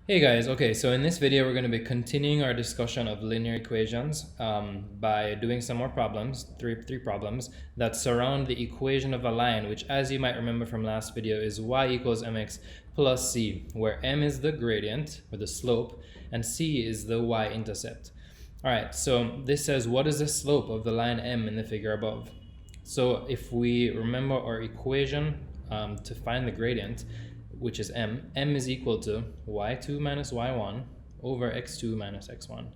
Hey guys, okay, so in this video we're going to be continuing our discussion of linear equations by doing some more problems, three problems that surround the equation of a line, which as you might remember from last video is y equals mx plus c, where m is the gradient or the slope and c is the y-intercept. Alright, so this says what is the slope of the line m in the figure above? So if we remember our equation to find the gradient, which is m is equal to y2 minus y1 over x2 minus x1.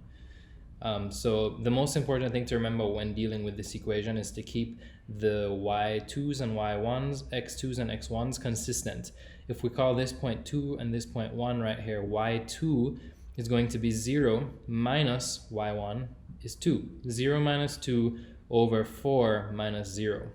So the most important thing to remember when dealing with this equation is to keep the y2s and y1s, x2s and x1s consistent. If we call this point 2 and this point 1 right here, y2 is going to be 0 minus y1 is 2. 0 minus 2 over 4 minus 0.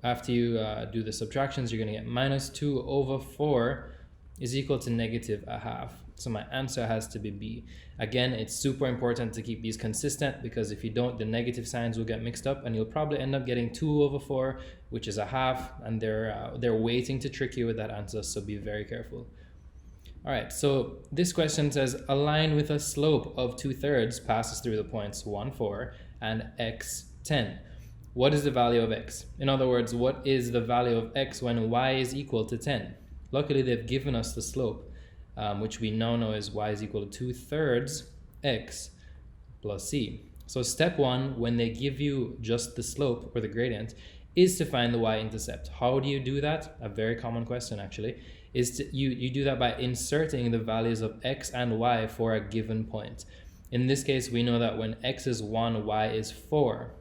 After you do the subtractions, you're going to get minus 2 over 4 is equal to negative a half. So my answer has to be B. Again, it's super important to keep these consistent because if you don't, the negative signs will get mixed up and you'll probably end up getting 2 over 4, which is a half, and they're waiting to trick you with that answer, so be very careful. All right, so this question says a line with a slope of 2/3 passes through the points 1, 4 and x, 10. What is the value of x? In other words, what is the value of x when y is equal to 10? Luckily, they've given us the slope, which we now know is y is equal to 2/3 x plus c. So step one, when they give you just the slope or the gradient, is to find the y-intercept. How do you do that? A very common question actually, is you do that by inserting the values of x and y for a given point. In this case, we know that when x is 1, y is 4.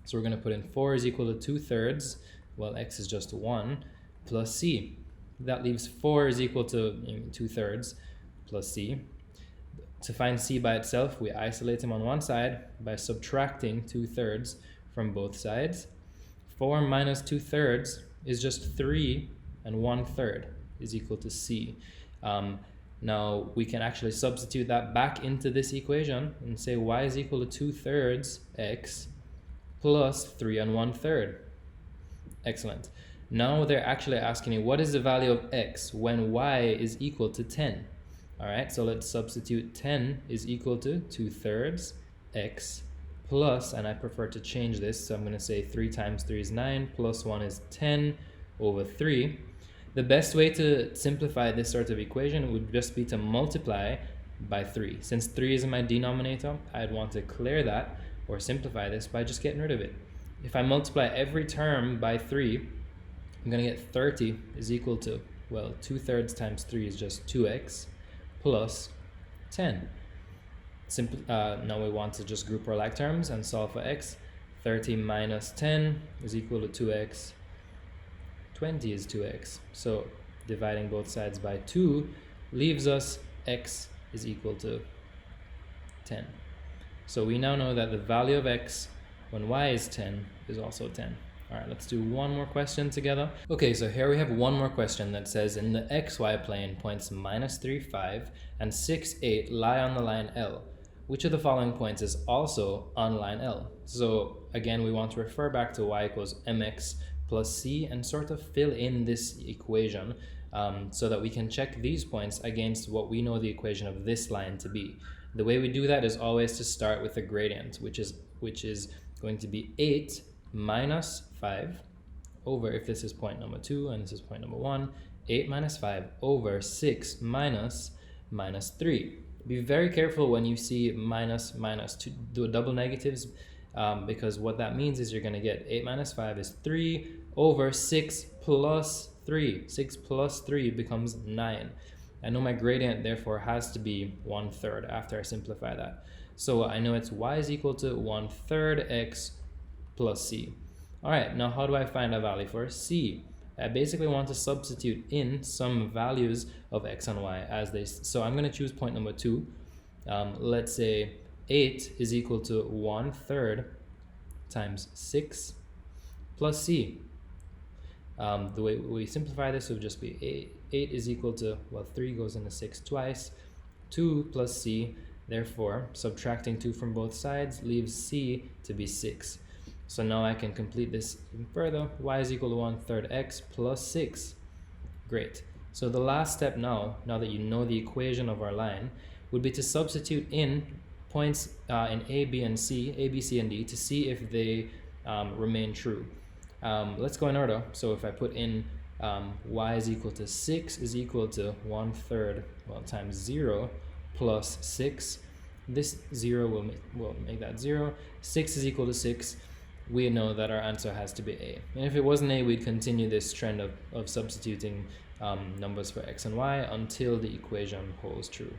So we're going to put in 4 is equal to 2/3, well, x is just 1, plus c. That leaves 4 is equal to 2/3 plus c. To find c by itself, we isolate him on one side by subtracting 2/3 from both sides. 4 minus 2/3 is just 3, and 1/3 is equal to c. Now we can actually substitute that back into this equation and say y is equal to 2/3 x plus 3 and 1/3. Excellent. Now they're actually asking you what is the value of x when y is equal to 10. All right, so let's substitute 10 is equal to 2/3 x plus, and I prefer to change this, so I'm going to say 3 times 3 is 9 plus 1 is 10 over 3. The best way to simplify this sort of equation would just be to multiply by 3. Since 3 is in my denominator, I'd want to clear that or simplify this by just getting rid of it. If I multiply every term by 3, I'm going to get 30 is equal to, well, 2/3 times 3 is just 2x plus 10. Now we want to just group our like terms and solve for x. 30 minus 10 is equal to 2x. 20 is 2x. So dividing both sides by 2 leaves us x is equal to 10. So we now know that the value of x when y is 10 is also 10. All right, let's do one more question together. Okay, so here we have one more question that says in the xy plane, points -3, 5, and 6, 8 lie on the line L. Which of the following points is also on line L? So again, we want to refer back to y equals mx plus c and sort of fill in this equation so that we can check these points against what we know the equation of this line to be. The way we do that is always to start with the gradient, which is going to be 8 minus 5 over, if this is point number 2 and this is point number 1, 8 minus 5 over 6 minus 3. Be very careful when you see minus to do double negatives because what that means is you're going to get 8 minus 5 is 3 over 6 plus 3. 6 plus 3 becomes 9. I know my gradient therefore has to be 1/3 after I simplify that. So I know it's y is equal to 1/3 x plus c. All right, now how do I find a value for c? I basically want to substitute in some values of x and y as they, so I'm going to choose point number 2. Let's say 8 is equal to 1/3 times 6 plus c. The way we simplify this would just be 8 is equal to, well, 3 goes into 6 twice, 2 plus c. Therefore, subtracting 2 from both sides leaves c to be 6. So now I can complete this even further. Y is equal to 1/3 x plus 6. Great. So the last step now that you know the equation of our line, would be to substitute in points in A, B, and C, A, B, C, and D, to see if they remain true. Let's go in order. So if I put in y is equal to 6 is equal to 1/3, well, times 0 plus 6. This 0 will make that 0. 6 is equal to 6. We know that our answer has to be A. And if it wasn't A, we'd continue this trend of substituting numbers for x and y until the equation holds true.